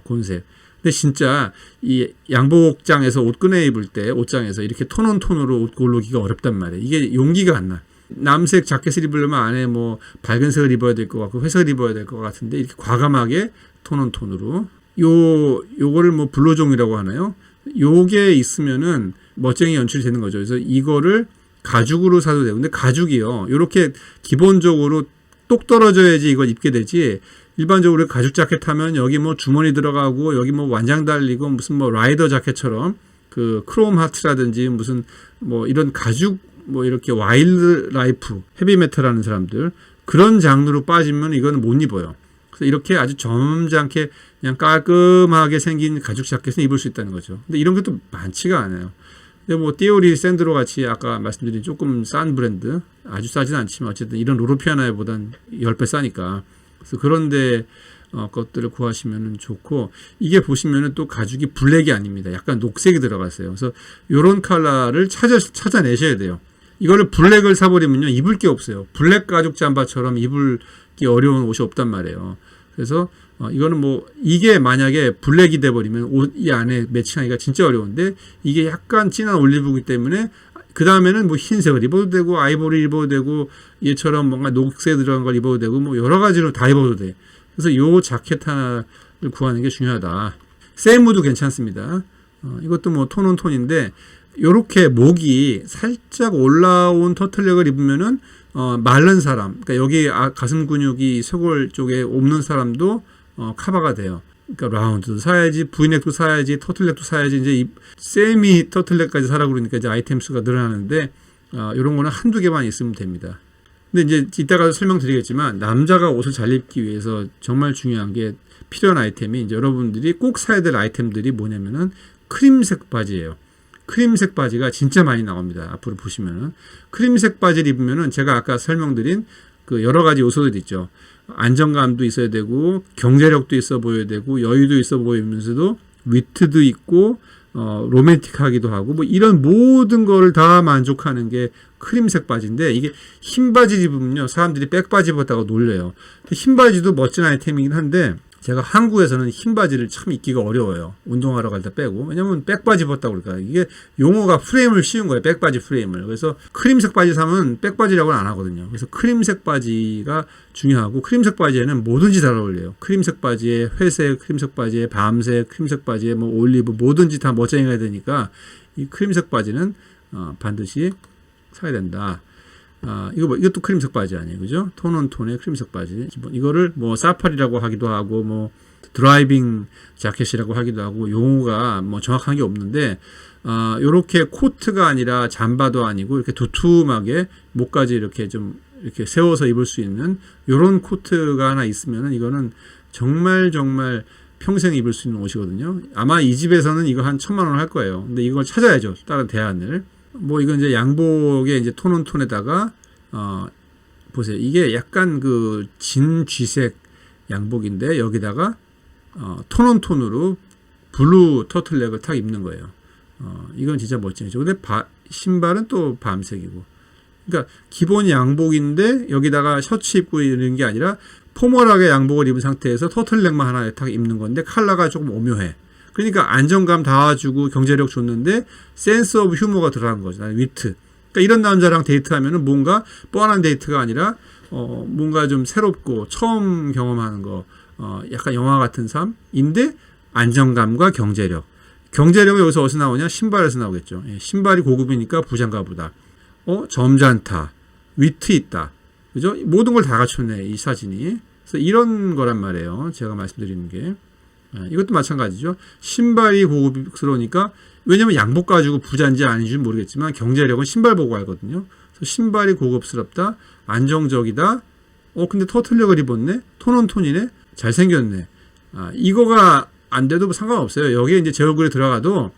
곤색. 근데 진짜 이 양복장에서 옷 꺼내 입을 때, 옷장에서 이렇게 톤온톤으로 옷 고르기가 어렵단 말이에요. 이게 용기가 안 나. 남색 자켓을 입으려면 안에 뭐 밝은 색을 입어야 될 것 같고 회색을 입어야 될 것 같은데, 이렇게 과감하게 톤온톤으로 요거를 뭐 블로종이라고 하나요? 요게 있으면은 멋쟁이 연출이 되는 거죠. 그래서 이거를 가죽으로 사도 되고, 근데 가죽이요, 요렇게 기본적으로 똑 떨어져야지 이걸 입게 되지, 일반적으로 가죽 자켓 하면 여기 뭐 주머니 들어가고 여기 뭐 완장 달리고 무슨 뭐 라이더 자켓처럼 그 크롬 하트라든지 무슨 뭐 이런 가죽 뭐 이렇게 와일드 라이프 헤비메탈 하는 사람들, 그런 장르로 빠지면 이건 못 입어요. 그래서 이렇게 아주 점잖게 그냥 깔끔하게 생긴 가죽 자켓은 입을 수 있다는 거죠. 근데 이런 것도 많지가 않아요. 근데 뭐 띠오리 샌드로 같이 아까 말씀드린 조금 싼 브랜드, 아주 싸진 않지만 어쨌든 이런 로로피아나보단 10배 싸니까, 그래서 그런데 것들을 구하시면 좋고, 이게 보시면은 또 가죽이 블랙이 아닙니다. 약간 녹색이 들어갔어요. 그래서 요런 컬러를 찾아내셔야 돼요. 이거를 블랙을 사버리면요, 입을 게 없어요. 블랙 가죽 잠바처럼 입을기 어려운 옷이 없단 말이에요. 그래서 이거는 뭐 이게 만약에 블랙이 돼버리면 옷 이 안에 매칭하기가 진짜 어려운데, 이게 약간 진한 올리브기 때문에 그 다음에는 뭐 흰색을 입어도 되고 아이보리 입어도 되고 얘처럼 뭔가 녹색 들어간 걸 입어도 되고 뭐 여러 가지로 다 입어도 돼. 그래서 요 자켓 하나를 구하는 게 중요하다. 세무도 괜찮습니다. 이것도 뭐 톤온톤인데, 요렇게 목이 살짝 올라온 터틀넥을 입으면은 마른 사람, 그러니까 여기 가슴 근육이 쇄골 쪽에 없는 사람도 커버가 돼요. 그러니까 라운드도 사야지, 브이넥도 사야지, 터틀넥도 사야지, 이제 이 세미 터틀넥까지 사라고 그러니까 이제 아이템 수가 늘어나는데, 이런 거는 한두 개만 있으면 됩니다. 근데 이제 이따가 설명드리겠지만, 남자가 옷을 잘 입기 위해서 정말 중요한 게, 필요한 아이템이 이제 여러분들이 꼭 사야 될 아이템들이 뭐냐면은 크림색 바지예요. 크림색 바지가 진짜 많이 나옵니다. 앞으로 보시면은 크림색 바지를 입으면은 제가 아까 설명드린 그 여러 가지 요소들이 있죠. 안정감도 있어야 되고 경제력도 있어 보여야 되고 여유도 있어 보이면서도 위트도 있고 로맨틱하기도 하고 뭐 이런 모든 거를 다 만족하는 게 크림색 바지인데, 이게 흰 바지 입으면요 사람들이 백바지 입었다고 놀려요. 흰 바지도 멋진 아이템이긴 한데, 제가 한국에서는 흰 바지를 참 입기가 어려워요. 운동하러 갈 때 빼고. 왜냐면 백바지 입었다고 그러니까. 이게 용어가 프레임을 씌운 거예요. 백바지 프레임을. 그래서 크림색 바지 사면 백바지라고는 안 하거든요. 그래서 크림색 바지가 중요하고, 크림색 바지에는 뭐든지 잘 어울려요. 크림색 바지에 회색, 크림색 바지에 밤색, 크림색 바지에 뭐 올리브, 뭐든지 다 멋쟁이가 되니까 이 크림색 바지는 반드시 사야 된다. 이것도 크림색 바지 아니에요. 그죠? 톤온톤의 크림색 바지. 이거를 뭐 사파리라고 하기도 하고, 뭐 드라이빙 자켓이라고 하기도 하고, 용어가 뭐 정확한 게 없는데, 요렇게 코트가 아니라 잠바도 아니고, 이렇게 두툼하게 목까지 이렇게 좀 이렇게 세워서 입을 수 있는 요런 코트가 하나 있으면은, 이거는 정말 평생 입을 수 있는 옷이거든요. 아마 이 집에서는 이거 한 1,000만 원 할 거예요. 근데 이걸 찾아야죠. 다른 대안을. 뭐 이건 이제 양복의 이제 톤온톤에다가 보세요. 이게 약간 그 진쥐색 양복인데, 여기다가 톤온톤으로 블루 터틀넥을 탁 입는 거예요. 이건 진짜 멋지죠. 근데 신발은 또 밤색이고. 그러니까 기본 양복인데 여기다가 셔츠 입고 이런 게 아니라 포멀하게 양복을 입은 상태에서 터틀넥만 하나 탁 입는 건데, 컬러가 조금 오묘해. 그러니까 안정감 다 주고 경제력 줬는데 센스 오브 휴머가 들어간 거죠. 위트. 그러니까 이런 남자랑 데이트하면은 뭔가 뻔한 데이트가 아니라 뭔가 좀 새롭고 처음 경험하는 거, 약간 영화 같은 삶인데 안정감과 경제력. 경제력은 여기서 어디서 나오냐? 신발에서 나오겠죠. 예, 신발이 고급이니까 부장가 보다. 점잖다. 위트 있다. 그죠? 모든 걸 다 갖췄네, 이 사진이. 그래서 이런 거란 말이에요. 제가 말씀드리는 게. 이것도 마찬가지죠. 신발이 고급스러우니까, 왜냐면 양복 가지고 부자인지 아닌지 모르겠지만 경제력은 신발 보고 알거든요. 그래서 신발이 고급스럽다, 안정적이다. 근데 터틀넥을 입었네, 톤온톤이네, 잘생겼네. 이거가 안 돼도 상관없어요. 여기에 이제 제 얼굴이 들어가도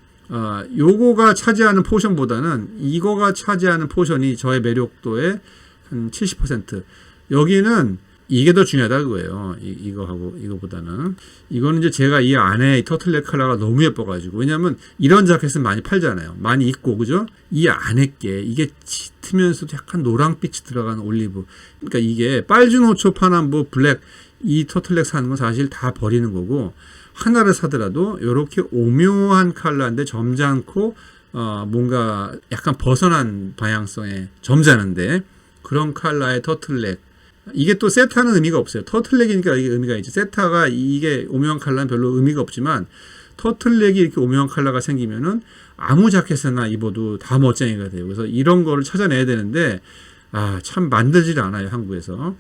요거가 차지하는 포션보다는 이거가 차지하는 포션이 저의 매력도의 한 70%. 여기는 이게 더 중요하다 그거예요. 이거하고 이거보다는. 이거는 이제 제가 이 안에 터틀넥 컬러가 너무 예뻐가지고. 왜냐면 이런 자켓은 많이 팔잖아요. 많이 입고, 그죠? 이 안에 게 이게 짙으면서도 약간 노랑빛이 들어가는 올리브. 그러니까 이게 빨주노초 파남보 블랙 이 터틀넥 사는 건 사실 다 버리는 거고, 하나를 사더라도 이렇게 오묘한 컬러인데 점잖고 뭔가 약간 벗어난 방향성의 점잖은데 그런 컬러의 터틀넥. 이게 또 세타는 의미가 없어요. 터틀넥이니까 이게 의미가 있지. 세타가 이게 오묘한 컬러는 별로 의미가 없지만 터틀넥이 이렇게 오묘한 컬러가 생기면은 아무 자켓이나 입어도 다 멋쟁이가 돼요. 그래서 이런 거를 찾아내야 되는데 참 만들질 않아요, 한국에서.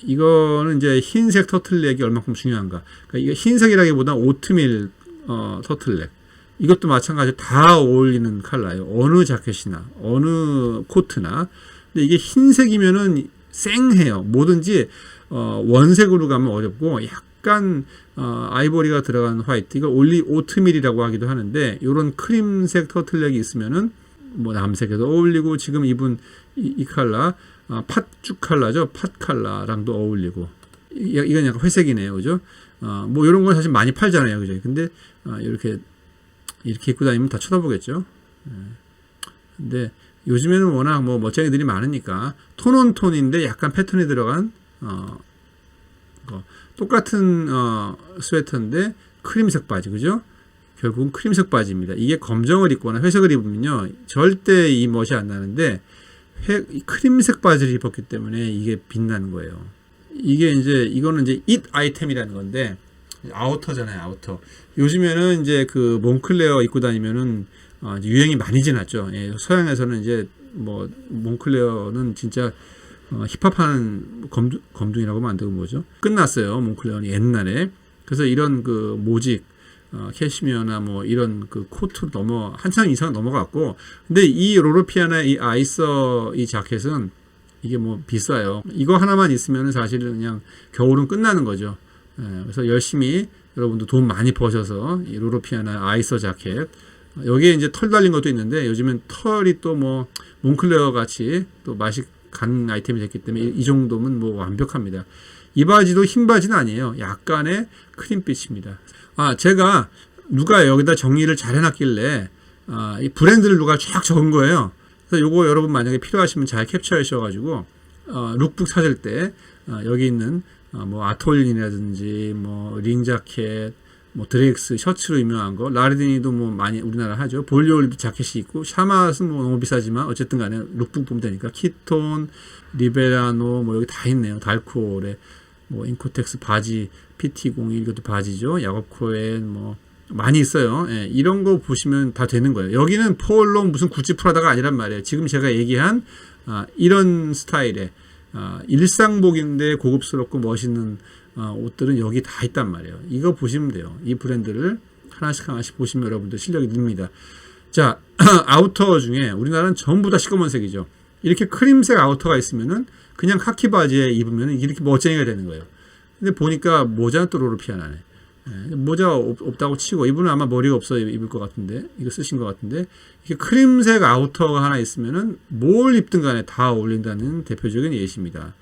이거는 이제 흰색 터틀넥이 얼마큼 중요한가. 그러니까 이게 흰색이라기보다 오트밀 터틀넥. 이것도 마찬가지로 다 어울리는 컬러예요. 어느 자켓이나 어느 코트나. 근데 이게 흰색이면은 쌩해요. 뭐든지 원색으로 가면 어렵고 약간 아이보리가 들어간 화이트, 이걸 오트밀이라고 하기도 하는데 이런 크림색 터틀넥이 있으면은 뭐 남색에도 어울리고 지금 입은 이 컬러 팥죽 컬러죠. 팥 컬러랑도 어울리고 이건 약간 회색이네요, 그죠? 뭐 이런 건 사실 많이 팔잖아요, 그죠? 근데 이렇게 입고 다니면 다 쳐다보겠죠. 근데 요즘에는 워낙 뭐 멋쟁이들이 많으니까 톤온톤인데 약간 패턴이 들어간 똑같은 스웨터인데 크림색 바지, 그죠? 결국은 크림색 바지입니다. 이게 검정을 입거나 회색을 입으면요 절대 이 멋이 안 나는데 크림색 바지를 입었기 때문에 이게 빛나는 거예요. 이거는 이제 잇 아이템이라는 건데 아우터잖아요, 아우터. 요즘에는 이제 그 몽클레어 입고 다니면은 이제 유행이 많이 지났죠. 예, 서양에서는 이제 뭐 몽클레어는 진짜 힙합하는 검둥이라고 만들고 뭐죠? 끝났어요. 몽클레어는 옛날에. 그래서 이런 그 모직 캐시미어나 뭐 이런 그 코트 한참 이상 넘어갔고, 근데 이 로로피아나 이 아이서 이 자켓은 이게 뭐 비싸요. 이거 하나만 있으면 사실은 그냥 겨울은 끝나는 거죠. 예, 그래서 열심히 여러분도 돈 많이 버셔서 이 로로피아나 아이서 자켓, 여기에 이제 털 달린 것도 있는데 요즘엔 털이 또 뭐 몽클레어 같이 또 맛이 간 아이템이 됐기 때문에 이 정도면 뭐 완벽합니다. 이 바지도 흰 바지는 아니에요. 약간의 크림빛입니다. 제가 누가 여기다 정리를 잘 해놨길래 이 브랜드를 누가 쫙 적은 거예요. 그래서 요거 여러분 만약에 필요하시면 잘 캡처하셔가지고 룩북 찾을 때 여기 있는 뭐 아톨린이라든지 뭐 링자켓, 뭐 드렉스 셔츠로 유명한 거, 라르디니도 뭐 많이 우리나라 하죠. 볼리올드 자켓이 있고, 샤맛은 뭐 너무 비싸지만 어쨌든 간에 룩북 보면 되니까 키톤, 리베라노 뭐 여기 다 있네요. 달코올에 뭐 인코텍스 바지, PT01 이것도 바지죠. 야곱코엔 뭐 많이 있어요. 예, 이런 거 보시면 다 되는 거예요. 여기는 폴로 무슨 구찌 프라다가 아니란 말이에요. 지금 제가 얘기한 이런 스타일의 일상복인데 고급스럽고 멋있는 옷들은 여기 다 있단 말이에요. 이거 보시면 돼요. 이 브랜드를 하나씩 보시면 여러분들 실력이 늡니다. 자, 아우터 중에 우리나라는 전부 다 시꺼먼색이죠. 이렇게 크림색 아우터가 있으면은 그냥 카키 바지에 입으면 이렇게 멋쟁이가 되는 거예요. 근데 보니까 모자는 또 로로피아나네. 모자 없다고 치고, 이분은 아마 머리가 없어 입을 것 같은데, 이거 쓰신 것 같은데, 이렇게 크림색 아우터가 하나 있으면은 뭘 입든 간에 다 어울린다는 대표적인 예시입니다.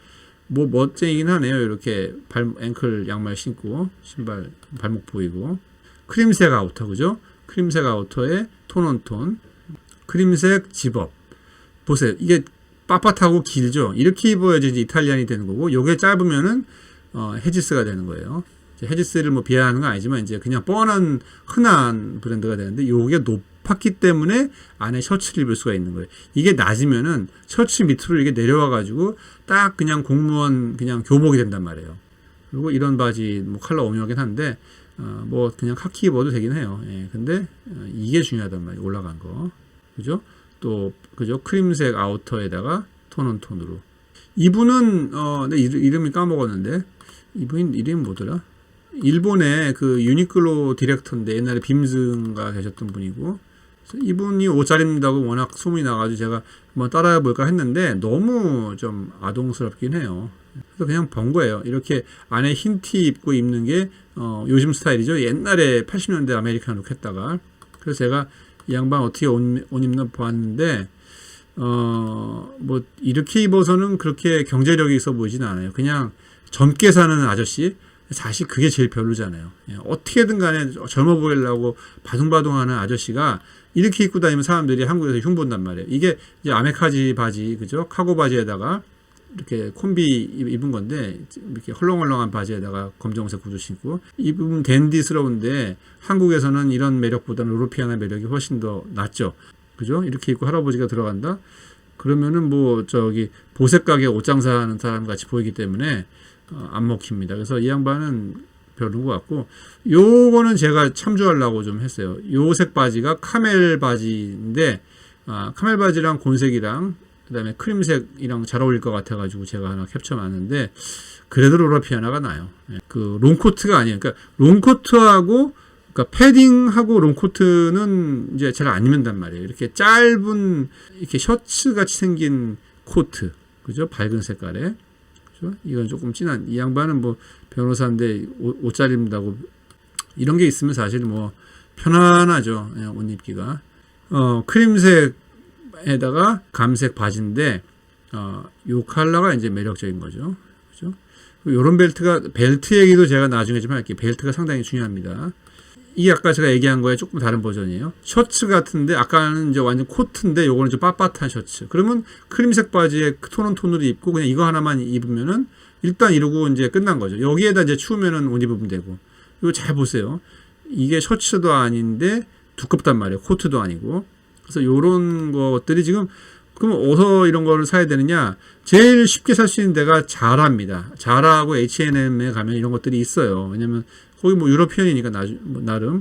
뭐 멋쟁이긴 하네요. 이렇게 앵클 양말 신고 신발 발목 보이고, 크림색 아우터, 그죠? 크림색 아우터에 톤온톤, 크림색 집업. 보세요. 이게 빳빳하고 길죠. 이렇게 입어야지 이제 이탈리안이 되는 거고, 요게 짧으면은 헤지스가 되는 거예요. 헤지스를 뭐 비하하는 건 아니지만 이제 그냥 뻔한 흔한 브랜드가 되는데, 요게 높았기 때문에 안에 셔츠를 입을 수가 있는 거예요. 이게 낮으면은 셔츠 밑으로 이렇게 내려와 가지고 딱 그냥 공무원 그냥 교복이 된단 말이에요. 그리고 이런 바지 뭐 컬러 오묘하긴 한데 뭐 그냥 카키 입어도 되긴 해요. 예, 근데 이게 중요하단 말이에요. 올라간 거, 그죠? 또 그죠? 크림색 아우터에다가 톤온톤으로. 이분은 내 이름이 까먹었는데, 이분 이름이 뭐더라? 일본의 그 유니클로 디렉터인데 옛날에 빔즈가 계셨던 분이고, 이분이 옷 잘 입는다고 워낙 소문이 나가지고 제가 한번 따라해 볼까 했는데 너무 좀 아동스럽긴 해요. 그래서 그냥 번 거예요. 이렇게 안에 흰 티 입고 입는 게 요즘 스타일이죠. 옛날에 80년대 아메리칸 룩 했다가. 그래서 제가 이 양반 어떻게 옷 입나 보았는데 뭐 이렇게 입어서는 그렇게 경제력이 있어 보이진 않아요. 그냥 젊게 사는 아저씨. 사실 그게 제일 별로잖아요. 어떻게든 간에 젊어 보이려고 바둥바둥하는 아저씨가 이렇게 입고 다니면 사람들이 한국에서 흉본단 말이에요. 이게 이제 아메카지 바지, 그죠? 카고 바지에다가 이렇게 콤비 입은 건데, 이렇게 헐렁헐렁한 바지에다가 검정색 구두 신고 입으면 댄디스러운데 한국에서는 이런 매력보다는 유로피안한 매력이 훨씬 더 낫죠. 그죠? 이렇게 입고 할아버지가 들어간다? 그러면은 뭐 저기 보색 가게 옷장사 하는 사람 같이 보이기 때문에 안 먹힙니다. 그래서 이 양반은 별로인 것 같고, 요거는 제가 참조하려고 좀 했어요. 요색 바지가 카멜 바지인데, 카멜 바지랑 곤색이랑 그 다음에 크림색이랑 잘 어울릴 것 같아가지고 제가 하나 캡처놨는데, 그래도 유로피아나가 나요. 그 롱코트가 아니에요. 그러니까 롱코트하고, 그러니까 패딩하고 롱코트는 이제 잘 안 입는단 말이에요. 이렇게 짧은 이렇게 셔츠 같이 생긴 코트, 그죠? 밝은 색깔에. 이건 조금 진한, 이 양반은 뭐 변호사인데 옷 잘 입는다고, 이런 게 있으면 사실 뭐 편안하죠. 옷 입기가. 크림색에다가 감색 바지인데, 요 컬러가 이제 매력적인 거죠. 그죠? 요런 벨트 얘기도 제가 나중에 좀 할게요. 벨트가 상당히 중요합니다. 이게 아까 제가 얘기한 거에 조금 다른 버전이에요. 셔츠 같은데, 아까는 이제 완전 코트인데, 요거는 좀 빳빳한 셔츠. 그러면 크림색 바지에 톤으로 입고, 그냥 이거 하나만 입으면은, 일단 이러고 이제 끝난 거죠. 여기에다 이제 추우면은 옷 입으면 되고. 이거 잘 보세요. 이게 셔츠도 아닌데, 두껍단 말이에요. 코트도 아니고. 그래서 요런 것들이 지금, 그럼 어디서 이런 거를 사야 되느냐? 제일 쉽게 살 수 있는 데가 자라입니다. 자라하고 H&M에 가면 이런 것들이 있어요. 왜냐면, 거기 뭐 유러피언이니까 나름.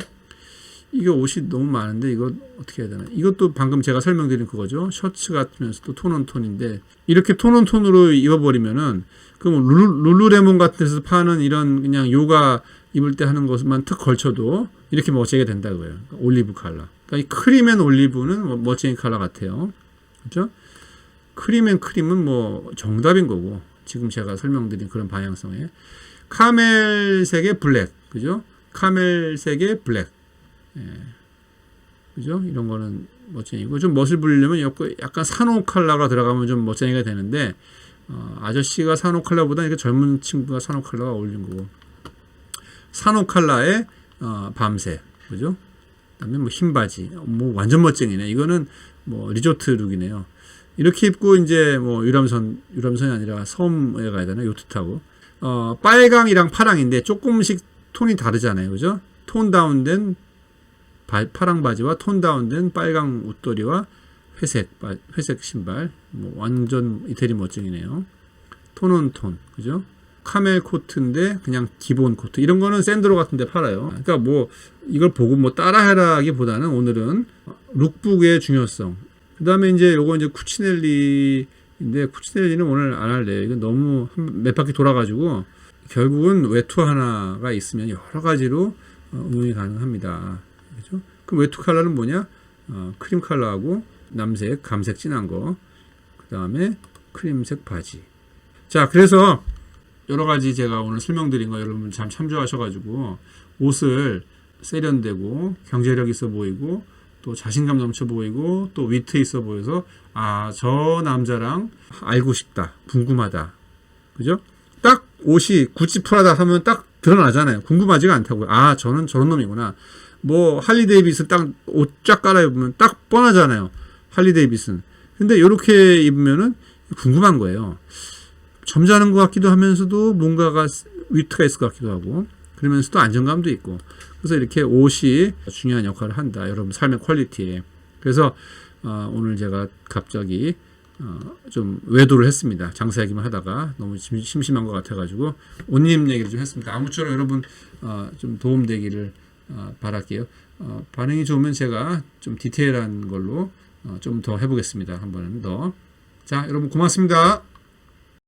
이게 옷이 너무 많은데 이거 어떻게 해야 되나? 이것도 방금 제가 설명드린 그거죠. 셔츠 같으면서도 톤온톤인데 이렇게 톤온톤으로 입어버리면은 그럼 룰루레몬 같은 데서 파는 이런 그냥 요가 입을 때 하는 것만 특 걸쳐도 이렇게 멋지게 된다 그거예요. 올리브 컬러. 그러니까 이 크림 앤 올리브는 멋진 컬러 같아요. 그렇죠? 크림 앤 크림은 뭐 정답인 거고 지금 제가 설명드린 그런 방향성에 카멜색의 블랙, 그죠? 카멜색의 블랙, 그죠? 이런 거는 멋쟁이고 좀 멋을 부리려면 약간 산호 컬러가 들어가면 좀 멋쟁이가 되는데 아저씨가 산호 컬러보다 이렇게 젊은 친구가 산호 컬러가 어울리는 거고 산호 컬러의 밤색, 그죠? 그다음에 뭐 흰 바지, 뭐 완전 멋쟁이네. 이거는 뭐 리조트 룩이네요. 이렇게 입고 이제 뭐 유람선이 아니라 섬에 가야 되나 요트 타고. 빨강이랑 파랑인데 조금씩 톤이 다르잖아요. 그죠? 톤 다운된 파랑 바지와 톤 다운된 빨강 옷도리와 회색 신발. 뭐 완전 이태리 멋쟁이네요. 톤은 톤. 그죠? 카멜 코트인데 그냥 기본 코트. 이런 거는 샌드로 같은 데 팔아요. 그러니까 뭐 이걸 보고 뭐 따라하라기보다는 오늘은 룩북의 중요성. 그다음에 이제 요거 이제 쿠치넬리인데 쿠치넬리는 오늘 안 할래요. 이건 너무 몇 바퀴 돌아가지고 결국은 외투 하나가 있으면 여러 가지로 응용이 가능합니다. 그렇죠? 그럼 외투 컬러는 뭐냐? 크림 컬러하고 남색, 감색 진한 거. 그다음에 크림색 바지. 자, 그래서 여러 가지 제가 오늘 설명드린 거 여러분 참 참조하셔가지고 옷을 세련되고 경제력 있어 보이고 또 자신감 넘쳐 보이고 또 위트 있어 보여서 저 남자랑 알고 싶다, 궁금하다, 그죠? 딱 옷이 구찌 프라다 하면 딱 드러나잖아요. 궁금하지가 않다고요. 저는 저런 놈이구나. 뭐 할리 데이비슨 딱 옷 쫙 갈아입으면 딱 뻔하잖아요. 할리 데이비슨. 근데 이렇게 입으면은 궁금한 거예요. 점잖은 것 같기도 하면서도 뭔가가 위트가 있을 것 같기도 하고 그러면서도 안정감도 있고. 그래서 이렇게 옷이 중요한 역할을 한다. 여러분 삶의 퀄리티에. 그래서 오늘 제가 갑자기 좀 외도를 했습니다. 장사 얘기만 하다가 너무 심심한 것 같아가지고 옷 얘기를 좀 했습니다. 아무쪼록 여러분 좀 도움되기를 바랄게요. 반응이 좋으면 제가 좀 디테일한 걸로 좀 더 해보겠습니다. 한 번은 더. 자, 여러분 고맙습니다.